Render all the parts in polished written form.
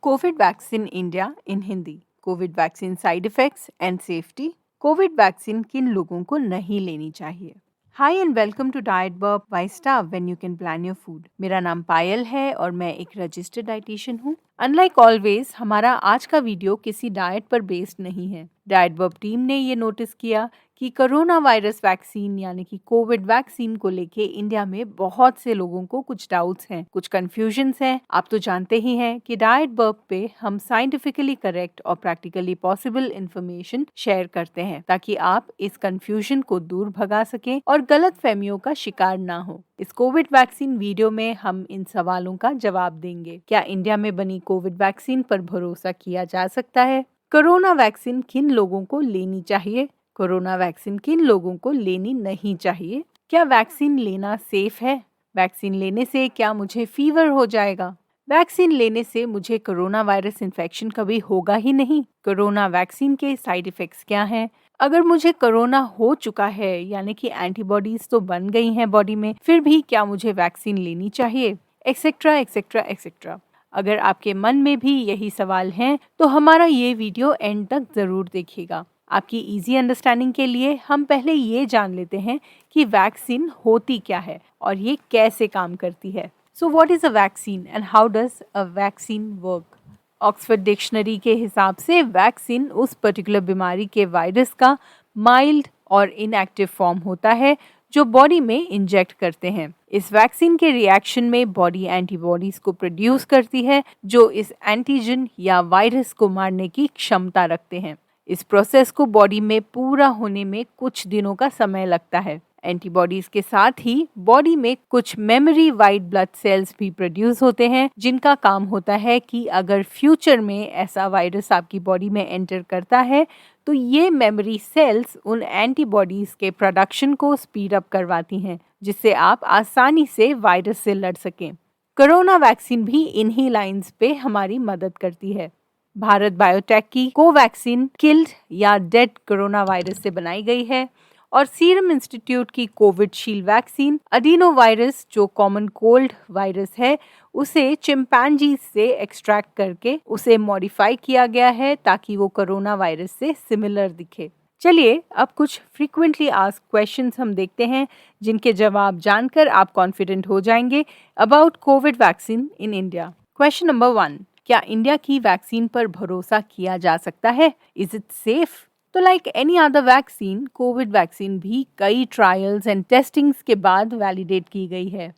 Covid vaccine India in Hindi. COVID vaccine side effects and safety. COVID vaccine किन लोगों को नहीं लेनी चाहिए। Hi and welcome to diet burb by staff when you can plan your food. मेरा नाम पायल है और मैं एक रजिस्टर्ड डाइटिशियन हूँ। अनलाइक ऑलवेज हमारा आज का वीडियो किसी डाइट पर बेस्ड नहीं है। डाइट बर्ब टीम ने ये नोटिस किया कि कोरोना वायरस वैक्सीन यानी कि कोविड वैक्सीन को लेके इंडिया में बहुत से लोगों को कुछ डाउट्स हैं, कुछ कंफ्यूजन्स हैं। आप तो जानते ही हैं कि डाइट बर्ब पे हम साइंटिफिकली करेक्ट और प्रैक्टिकली पॉसिबल इंफॉर्मेशन शेयर करते हैं ताकि आप इस कंफ्यूजन को दूर भगा सकें और गलत फहमियों का शिकार ना हो। इस कोविड वैक्सीन वीडियो में हम इन सवालों का जवाब देंगे। क्या इंडिया में बनी कोविड वैक्सीन पर भरोसा किया जा सकता है? कोरोना वैक्सीन किन लोगों को लेनी चाहिए? कोरोना वैक्सीन किन लोगों को लेनी नहीं चाहिए? क्या वैक्सीन लेना सेफ है? वैक्सीन लेने से क्या मुझे फीवर हो जाएगा? वैक्सीन लेने से मुझे कोरोना वायरस इन्फेक्शन कभी होगा ही नहीं? कोरोना वैक्सीन के साइड इफेक्ट्स क्या हैं? अगर मुझे कोरोना हो चुका है यानी कि एंटीबॉडीज तो बन गई हैं बॉडी में, फिर भी क्या मुझे वैक्सीन लेनी चाहिए? Etcetera etcetera etcetera. अगर आपके मन में भी यही सवाल हैं तो हमारा ये वीडियो एंड तक जरूर देखिएगा। आपकी इजी अंडरस्टैंडिंग के लिए हम पहले ये जान लेते हैं कि वैक्सीन होती क्या है और ये कैसे काम करती है। So what is a vaccine and how does a vaccine work? Oxford dictionary के हिसाब से वैक्सीन उस पर्टिकुलर बीमारी के वायरस का माइल्ड और इनएक्टिव फॉर्म होता है जो बॉडी में इंजेक्ट करते हैं। इस वैक्सीन के रिएक्शन में बॉडी एंटीबॉडीज को प्रोड्यूस करती है जो इस एंटीजन या वायरस को मारने की क्षमता रखते हैं। इस प्रोसेस को बॉडी में पूरा होने में कुछ दिनों का समय लगता है। एंटीबॉडीज के साथ ही बॉडी में कुछ मेमोरी वाइट ब्लड सेल्स भी प्रोड्यूस होते हैं जिनका काम होता है कि अगर फ्यूचर में ऐसा वायरस आपकी बॉडी में एंटर करता है तो ये मेमोरी सेल्स उन एंटीबॉडीज के प्रोडक्शन को स्पीड अप करवाती हैं जिससे आप आसानी से वायरस से लड़ सकें। कोरोना वैक्सीन भी इन्हीं लाइंस पे हमारी मदद करती है। भारत बायोटेक की कोवैक्सीन किल्ड या डेड कोरोना वायरस से बनाई गई है और सीरम इंस्टीट्यूट की कोविशील्ड वैक्सीन अडीनो वायरस जो कॉमन कोल्ड वायरस है उसे चिंपैंजी से एक्सट्रैक्ट करके उसे मॉडिफाई किया गया है ताकि वो कोरोना वायरस से सिमिलर दिखे। चलिए अब कुछ फ्रीक्वेंटली आस्क्ड क्वेश्चंस हम देखते हैं जिनके जवाब जानकर आप कॉन्फिडेंट हो जाएंगे about Covid vaccine in India. Question number 1, क्या इंडिया की वैक्सीन पर भरोसा किया जा सकता है? Is it safe? तो like any other vaccine, COVID vaccine भी कई ट्रायल्स एंड टेस्टिंग्स के बाद वैलिडेट की गई है।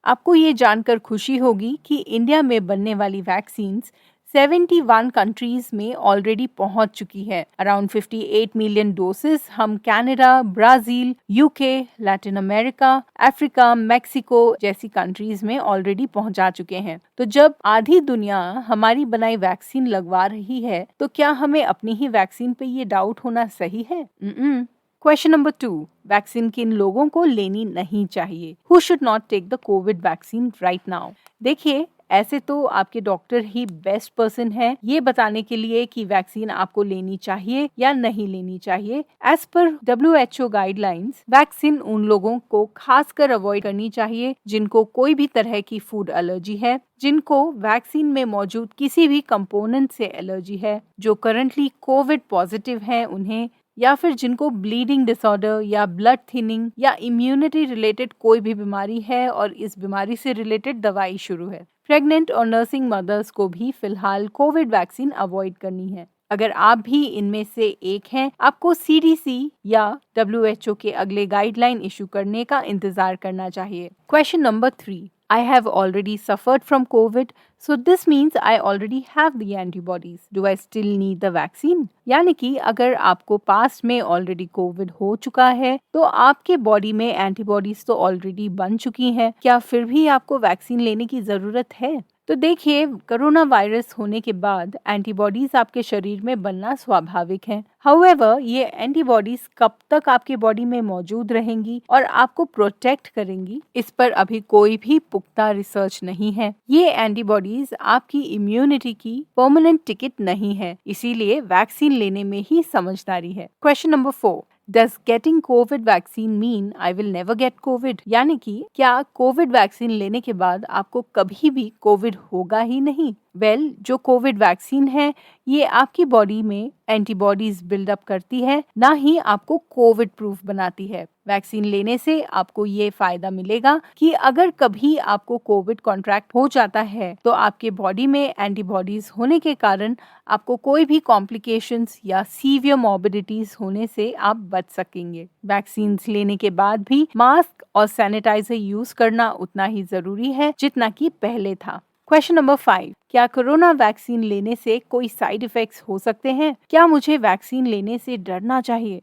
आपको ये जानकर खुशी होगी कि इंडिया में बनने वाली वैक्सीन्स 71 कंट्रीज में ऑलरेडी पहुंच चुकी है। अराउंड 58 मिलियन डोसेस हम Canada, Brazil, UK, Latin America, Africa, Mexico जैसी कंट्रीज में ऑलरेडी पहुंचा चुके हैं। तो जब आधी दुनिया हमारी बनाई वैक्सीन लगवा रही है तो क्या हमें अपनी ही वैक्सीन पे ये डाउट होना सही है? क्वेश्चन नंबर 2, वैक्सीन किन लोगों को लेनी नहीं चाहिए? Who should not take the COVID vaccine right now? देखिए, ऐसे तो आपके डॉक्टर ही बेस्ट पर्सन है ये बताने के लिए कि वैक्सीन आपको लेनी चाहिए या नहीं लेनी चाहिए। As per WHO guidelines, vaccine उन लोगों को खासकर अवॉइड करनी चाहिए जिनको कोई भी तरह की फूड एलर्जी है, जिनको वैक्सीन में मौजूद किसी भी कंपोनेंट से एलर्जी है, जो करंटली कोविड पॉजिटिव हैं उन्हें, या फिर जिनको ब्लीडिंग डिसऑर्डर या ब्लड थिनिंग या इम्यूनिटी रिलेटेड कोई भी बीमारी है और इस बीमारी से रिलेटेड दवाई शुरू है। प्रेग्नेंट और नर्सिंग मदर्स को भी फिलहाल कोविड वैक्सीन अवॉइड करनी है। अगर आप भी इनमें से एक हैं, आपको CDC या WHO के अगले गाइडलाइन इशू करने का इंतजार करना चाहिए। Question number 3, I have already suffered from COVID, so this means I already have the antibodies. Do I still need the vaccine? यानी कि अगर आपको पास्ट में ऑलरेडी कोविड हो चुका है तो आपके बॉडी में एंटीबॉडीज तो ऑलरेडी बन चुकी हैं, क्या फिर भी आपको वैक्सीन लेने की जरूरत है? तो देखिए, कोरोना वायरस होने के बाद एंटीबॉडीज आपके शरीर में बनना स्वाभाविक है। हाउएवर, ये एंटीबॉडीज कब तक आपके बॉडी में मौजूद रहेंगी और आपको प्रोटेक्ट करेंगी, इस पर अभी कोई भी पुख्ता रिसर्च नहीं है। ये एंटीबॉडीज आपकी इम्यूनिटी की परमानेंट टिकट नहीं है, इसीलिए वैक्सीन लेने में ही समझदारी है। Question number 4, Does getting COVID vaccine mean I will never get COVID? यानी कि क्या कोविड वैक्सीन लेने के बाद आपको कभी भी कोविड होगा ही नहीं? जो कोविड वैक्सीन है ये आपकी बॉडी में एंटीबॉडीज बिल्डअप करती है, ना ही आपको कोविड प्रूफ बनाती है। वैक्सीन लेने से आपको ये फायदा मिलेगा कि अगर कभी आपको कोविड कॉन्ट्रैक्ट हो जाता है तो आपके बॉडी में एंटीबॉडीज होने के कारण आपको कोई भी कॉम्प्लिकेशंस या सीवियर मॉर्बिडिटीज होने से आप बच सकेंगे। वैक्सीन लेने के बाद भी मास्क और सैनिटाइजर यूज करना उतना ही जरूरी है जितना कि पहले था। क्वेश्चन नंबर 5, क्या कोरोना वैक्सीन लेने से कोई साइड इफेक्ट्स हो सकते हैं? क्या मुझे वैक्सीन लेने से डरना चाहिए?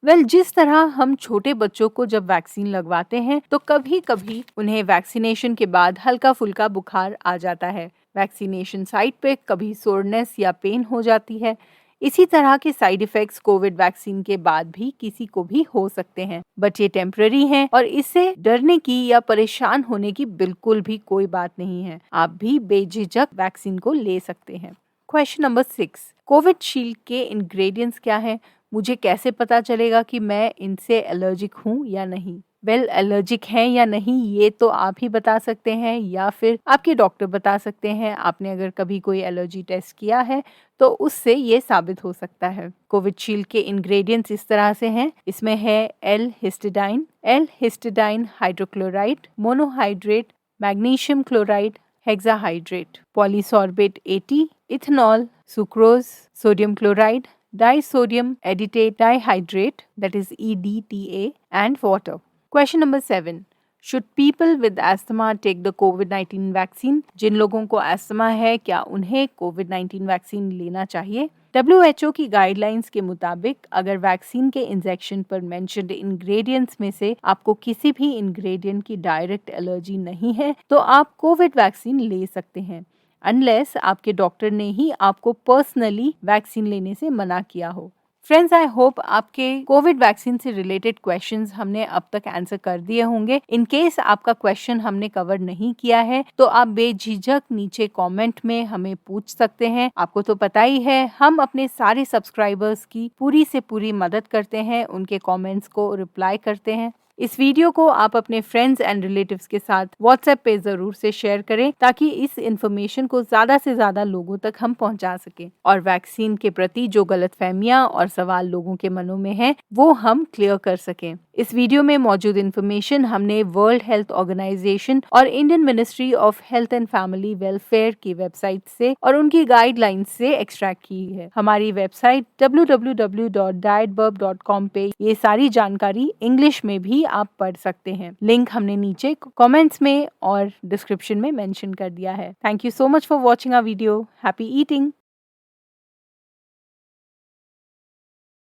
जिस तरह हम छोटे बच्चों को जब वैक्सीन लगवाते हैं तो कभी कभी उन्हें वैक्सीनेशन के बाद हल्का फुल्का बुखार आ जाता है। वैक्सीनेशन साइट पे कभी सोरनेस या पेन हो जाती है। इसी तरह के साइड इफेक्ट्स कोविड वैक्सीन के बाद भी किसी को भी हो सकते हैं, बट ये टेम्पररी हैं और इससे डरने की या परेशान होने की बिल्कुल भी कोई बात नहीं है। आप भी बेझिझक वैक्सीन को ले सकते हैं। क्वेश्चन नंबर 6, कोविड शील्ड के इंग्रेडिएंट्स क्या हैं? मुझे कैसे पता चलेगा कि मैं इनसे एलर्जिक हूँ या नहीं? एलर्जिक हैं या नहीं ये तो आप ही बता सकते हैं या फिर आपके डॉक्टर बता सकते हैं। आपने अगर कभी कोई एलर्जी टेस्ट किया है तो उससे ये साबित हो सकता है। कोविड शील्ड के इंग्रेडिएंट्स इस तरह से हैं। इसमें है L histidine hydrochloride, monohydrate, magnesium chloride, hexahydrate, polysorbate 80, ethanol, sucrose, sodium chloride, disodium acetate dihydrate, that is EDTA, and water. Question number 7. Should people with asthma take the COVID-19 vaccine? जिन लोगों को asthma है क्या उन्हें COVID-19 vaccine लेना चाहिए? WHO की guidelines के मुताबिक अगर वैक्सीन के इंजेक्शन पर मेंशन्ड इंग्रेडिएंट्स में से आपको किसी भी इंग्रेडिएंट की डायरेक्ट एलर्जी नहीं है तो आप कोविड वैक्सीन ले सकते हैं, अनलेस आपके डॉक्टर ने ही आपको पर्सनली वैक्सीन लेने से मना किया हो। फ्रेंड्स, आई होप आपके कोविड वैक्सीन से रिलेटेड क्वेश्चंस हमने अब तक आंसर कर दिए होंगे। इन केस आपका क्वेश्चन हमने कवर नहीं किया है तो आप बेझिझक नीचे कमेंट में हमें पूछ सकते हैं। आपको तो पता ही है हम अपने सारे सब्सक्राइबर्स की पूरी से पूरी मदद करते हैं, उनके कमेंट्स को रिप्लाई करते हैं। इस वीडियो को आप अपने फ्रेंड्स एंड रिलेटिव्स के साथ व्हाट्सएप पे जरूर से शेयर करें ताकि इस इन्फॉर्मेशन को ज्यादा से ज्यादा लोगों तक हम पहुंचा सकें और वैक्सीन के प्रति जो गलतफहमियां और सवाल लोगों के मनों में हैं वो हम क्लियर कर सकें। इस वीडियो में मौजूद इन्फॉर्मेशन हमने वर्ल्ड हेल्थ ऑर्गेनाइजेशन और Indian ministry of health and family welfare की वेबसाइट से और उनकी गाइडलाइंस से एक्सट्रैक्ट की है। हमारी वेबसाइट www.dietburp.com पे ये सारी जानकारी इंग्लिश में भी आप पढ़ सकते हैं। लिंक हमने नीचे कमेंट्स में और डिस्क्रिप्शन में मेंशन कर दिया है। Thank you so much for watching our video. Happy eating.